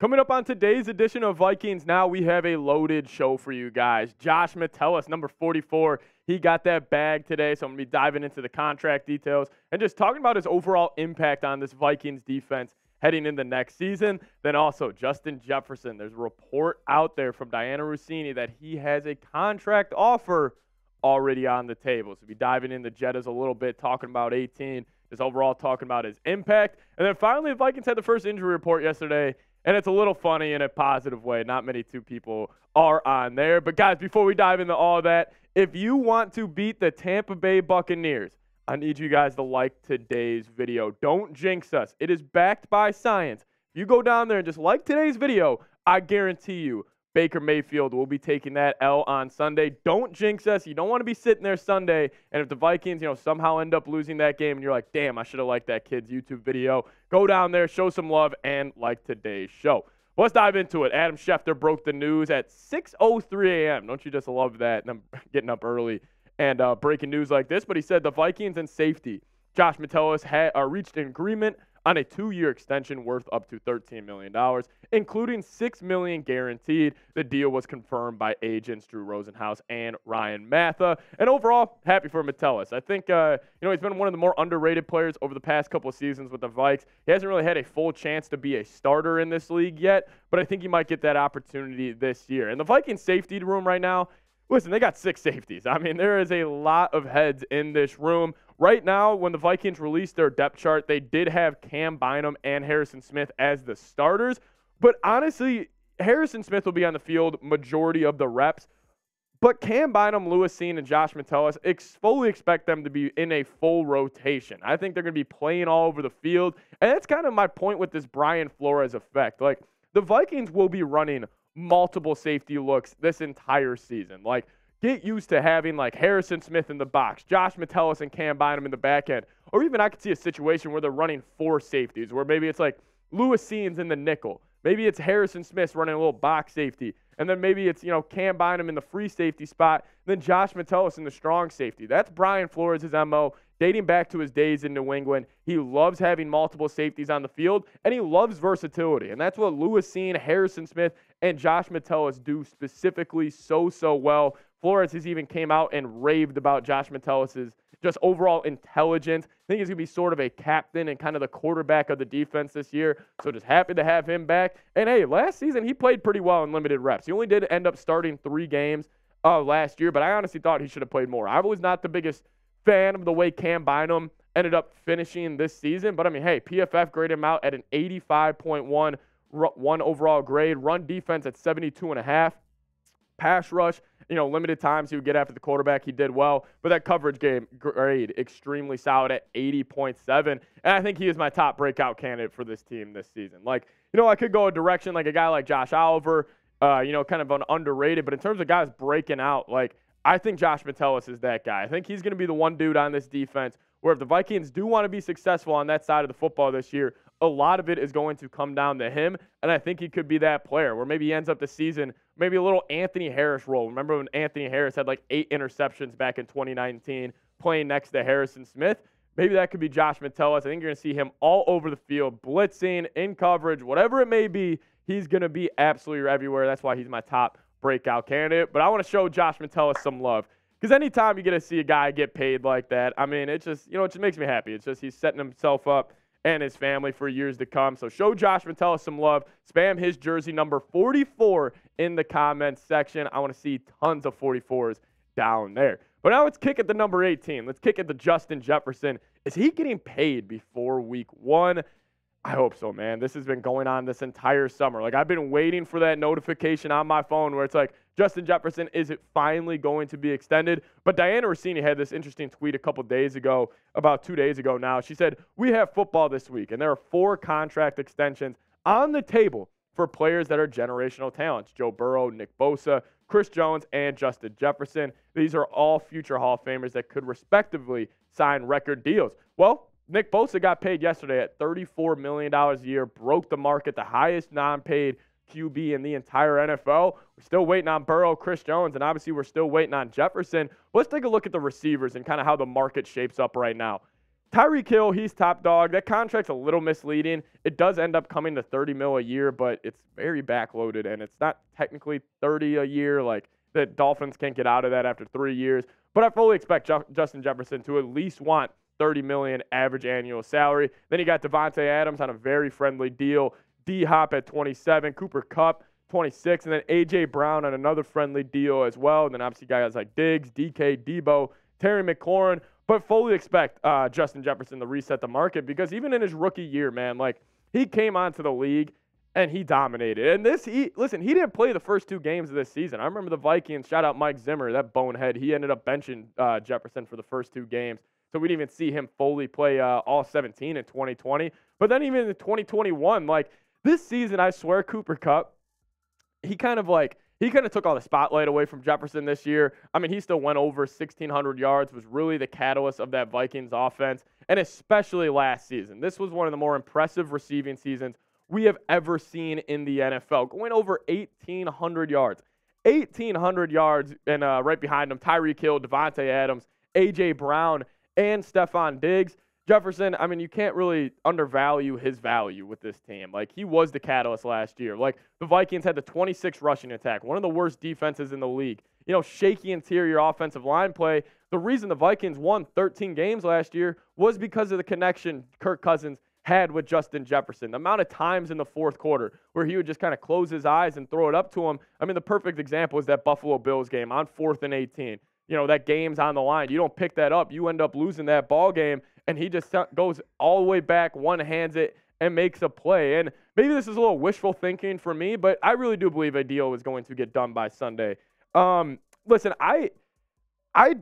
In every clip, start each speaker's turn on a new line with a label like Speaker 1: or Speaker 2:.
Speaker 1: Coming up on today's edition of Vikings Now, we have a loaded show for you guys. Josh Metellus, number 44, he got that bag today, so I'm going to be diving into the contract details and just talking about his overall impact on this Vikings defense heading into next season. Then also Justin Jefferson. There's a report out there from Diana Russini that he has a contract offer already on the table. So we'll be diving into Jettas a little bit, talking about 18, just overall talking about his impact. And then finally, the Vikings had the first injury report yesterday, and it's a little funny in a positive way. Not many two people are on there. But, guys, before we dive into all that, if you want to beat the Tampa Bay Buccaneers, I need you guys to like today's video. Don't jinx us. It is backed by science. If you go down there and just like today's video, I guarantee you Baker Mayfield will be taking that L on Sunday. Don't jinx us. You don't want to be sitting there Sunday, and if the Vikings, somehow end up losing that game, and you're like, damn, I should have liked that kid's YouTube video, go down there, show some love, and like today's show. Let's dive into it. Adam Schefter broke the news at 6:03 a.m. Don't you just love that? And I'm getting up early and breaking news like this. But he said the Vikings and safety, Josh Metellus, reached an agreement on a 2-year extension worth up to $13 million, including $6 million guaranteed. The deal was confirmed by agents Drew Rosenhaus and Ryan Matha. And overall, happy for Metellus. I think, he's been one of the more underrated players over the past couple of seasons with the Vikes. He hasn't really had a full chance to be a starter in this league yet, but I think he might get that opportunity this year. And the Vikings safety room right now, listen, they got 6 safeties. I mean, there is a lot of heads in this room. Right now, when the Vikings released their depth chart, they did have Cam Bynum and Harrison Smith as the starters. But honestly, Harrison Smith will be on the field majority of the reps. But Cam Bynum, Lewis Cine, and Josh Metellus, fully expect them to be in a full rotation. I think they're going to be playing all over the field. And that's kind of my point with this Brian Flores effect. Like, the Vikings will be running multiple safety looks this entire season. Like, get used to having like Harrison Smith in the box, Josh Metellus and Cam Bynum in the back end. Or even I could see a situation where they're running 4 safeties, where maybe it's like Lewis Cine's in the nickel. Maybe it's Harrison Smith running a little box safety. And then maybe it's, Cam Bynum in the free safety spot, then Josh Metellus in the strong safety. That's Brian Flores' MO, dating back to his days in New England. He loves having multiple safeties on the field, and he loves versatility. And that's what Lewis Cine, Harrison Smith, and Josh Metellus do specifically so well. Flores has even came out and raved about Josh Metellus' just overall intelligence. I think he's going to be sort of a captain and kind of the quarterback of the defense this year. So just happy to have him back. And, hey, last season he played pretty well in limited reps. He only did end up starting 3 games last year, but I honestly thought he should have played more. I was not the biggest fan of the way Cam Bynum ended up finishing this season. But, I mean, hey, PFF graded him out at an 85.1 overall grade. Run defense at 72.5. Pass rush, limited times he would get after the quarterback. He did well, but that coverage game grade extremely solid at 80.7. And I think he is my top breakout candidate for this team this season. Like, I could go a direction like a guy like Josh Oliver, kind of an underrated, but in terms of guys breaking out, like, I think Josh Metellus is that guy. I think he's going to be the one dude on this defense where if the Vikings do want to be successful on that side of the football this year, a lot of it is going to come down to him, and I think he could be that player where maybe he ends up the season, maybe a little Anthony Harris role. Remember when Anthony Harris had like 8 interceptions back in 2019 playing next to Harrison Smith? Maybe that could be Josh Metellus. I think you're going to see him all over the field, blitzing, in coverage, whatever it may be. He's going to be absolutely everywhere. That's why he's my top breakout candidate. But I want to show Josh Metellus some love. Because anytime you get to see a guy get paid like that, I mean, it just, it just makes me happy. It's just he's setting himself up and his family for years to come. So show Josh Metellus some love. Spam his jersey number 44 in the comments section. I want to see tons of 44s down there. But now let's kick at the number 18. Let's kick at the Justin Jefferson. Is he getting paid before week 1? I hope so, man. This has been going on this entire summer. Like, I've been waiting for that notification on my phone where it's like, Justin Jefferson, is it finally going to be extended? But Diana Russini had this interesting tweet a couple days ago, about 2 days ago now. She said, we have football this week, and there are 4 contract extensions on the table for players that are generational talents. Joe Burrow, Nick Bosa, Chris Jones, and Justin Jefferson. These are all future Hall of Famers that could respectively sign record deals. Well, Nick Bosa got paid yesterday at $34 million a year, broke the market, the highest non-paid QB in the entire NFL. We're still waiting on Burrow, Chris Jones, and obviously we're still waiting on Jefferson. Let's take a look at the receivers and kind of how the market shapes up right now. Tyreek Hill, he's top dog. That contract's a little misleading. It does end up coming to $30 million a year, but it's very backloaded, and it's not technically $30 a year. Like, the Dolphins can't get out of that after 3 years. But I fully expect Justin Jefferson to at least want $30 million average annual salary. Then you got Davante Adams on a very friendly deal. D-Hop at 27, Cooper Kupp 26, and then A.J. Brown on another friendly deal as well. And then obviously guys like Diggs, DK, Debo, Terry McLaurin. But fully expect Justin Jefferson to reset the market because even in his rookie year, man, like he came onto the league and he dominated. And he didn't play the first 2 games of this season. I remember the Vikings, shout out Mike Zimmer, that bonehead. He ended up benching Jefferson for the first 2 games. So we didn't even see him fully play all 17 in 2020. But then even in 2021, like this season, I swear Cooper Kupp, he kind of took all the spotlight away from Jefferson this year. I mean, he still went over 1,600 yards, was really the catalyst of that Vikings offense, and especially last season. This was one of the more impressive receiving seasons we have ever seen in the NFL, going over 1,800 yards. 1,800 yards, and right behind him, Tyreek Hill, Davante Adams, A.J. Brown, and Stefon Diggs. Jefferson, I mean, you can't really undervalue his value with this team. Like, he was the catalyst last year. Like, the Vikings had the 26th rushing attack, one of the worst defenses in the league. You know, shaky interior offensive line play. The reason the Vikings won 13 games last year was because of the connection Kirk Cousins had with Justin Jefferson. The amount of times in the fourth quarter where he would just kind of close his eyes and throw it up to him. I mean, the perfect example is that Buffalo Bills game on 4th and 18. You know, that game's on the line. You don't pick that up. You end up losing that ball game. And he just goes all the way back, one-hands it, and makes a play. And maybe this is a little wishful thinking for me, but I really do believe a deal is going to get done by Sunday. Listen, I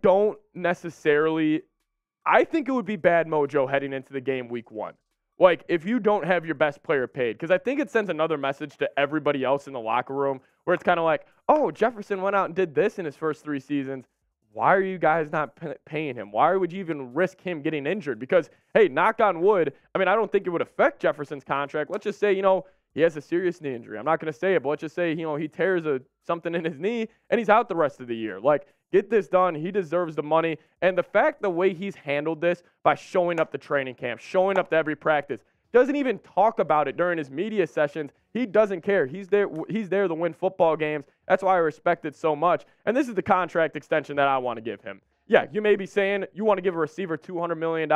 Speaker 1: don't necessarily – I think it would be bad mojo heading into the game week 1. Like, if you don't have your best player paid, because I think it sends another message to everybody else in the locker room where it's kind of like, oh, Jefferson went out and did this in his first 3 seasons. Why are you guys not paying him? Why would you even risk him getting injured? Because, hey, knock on wood, I mean, I don't think it would affect Jefferson's contract. Let's just say, you know, he has a serious knee injury. I'm not going to say it, but let's just say, you know, he tears something in his knee and he's out the rest of the year. Like, get this done. He deserves the money. And the way he's handled this by showing up to training camp, showing up to every practice, doesn't even talk about it during his media sessions. He doesn't care. He's there to win football games. That's why I respect it so much. And this is the contract extension that I want to give him. Yeah, you may be saying you want to give a receiver $200 million.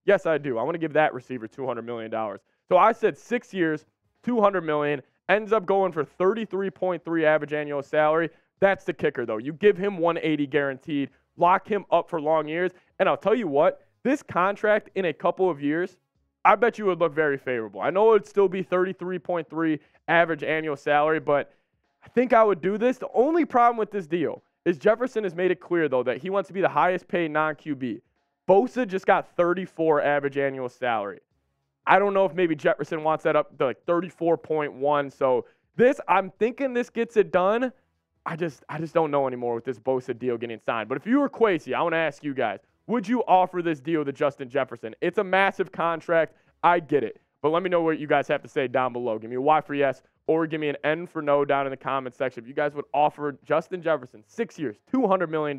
Speaker 1: Yes, I do. I want to give that receiver $200 million. So I said 6 years, $200 million, ends up going for 33.3 average annual salary. That's the kicker, though. You give him 180 guaranteed, lock him up for long years. And I'll tell you what, this contract in a couple of years, I bet you would look very favorable. I know it would still be 33.3 average annual salary, but I think I would do this. The only problem with this deal is Jefferson has made it clear, though, that he wants to be the highest paid non-QB. Bosa just got 34 average annual salary. I don't know if maybe Jefferson wants that up to like 34.1. So I'm thinking this gets it done. I just don't know anymore with this Bosa deal getting signed. But if you were Kwesi, I want to ask you guys, would you offer this deal to Justin Jefferson? It's a massive contract. I get it. But let me know what you guys have to say down below. Give me a Y for yes or give me an N for no down in the comment section. If you guys would offer Justin Jefferson 6 years, $200 million,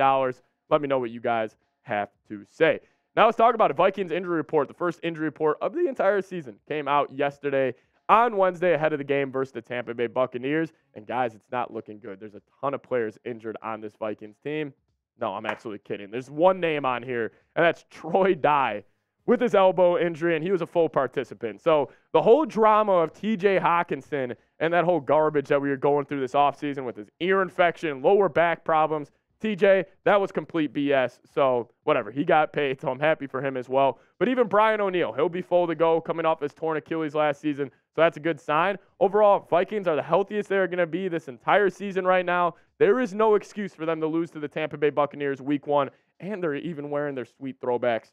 Speaker 1: let me know what you guys have to say. Now let's talk about a Vikings injury report. The first injury report of the entire season came out yesterday on Wednesday ahead of the game versus the Tampa Bay Buccaneers. And guys, it's not looking good. There's a ton of players injured on this Vikings team. No, I'm absolutely kidding. There's one name on here, and that's Troy Dye with his elbow injury, and he was a full participant. So the whole drama of T.J. Hawkinson and that whole garbage that we were going through this offseason with his ear infection, lower back problems, TJ, that was complete BS. So whatever, he got paid, so I'm happy for him as well. But even Brian O'Neill, he'll be full to go coming off his torn Achilles last season. So that's a good sign. Overall, Vikings are the healthiest they're going to be this entire season right now. There is no excuse for them to lose to the Tampa Bay Buccaneers week 1. And they're even wearing their sweet throwbacks,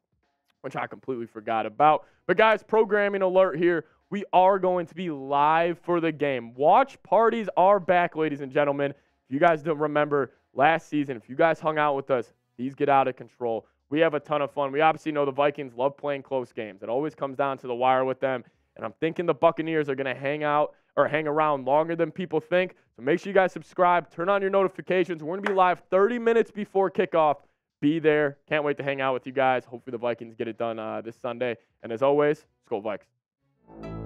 Speaker 1: which I completely forgot about. But guys, programming alert here. We are going to be live for the game. Watch parties are back, ladies and gentlemen. If you guys don't remember last season, if you guys hung out with us, these get out of control. We have a ton of fun. We obviously know the Vikings love playing close games. It always comes down to the wire with them. And I'm thinking the Buccaneers are going to hang around longer than people think. So make sure you guys subscribe, turn on your notifications. We're going to be live 30 minutes before kickoff. be there. Can't wait to hang out with you guys. Hopefully the Vikings get it done this Sunday. And as always, Skol Vikes.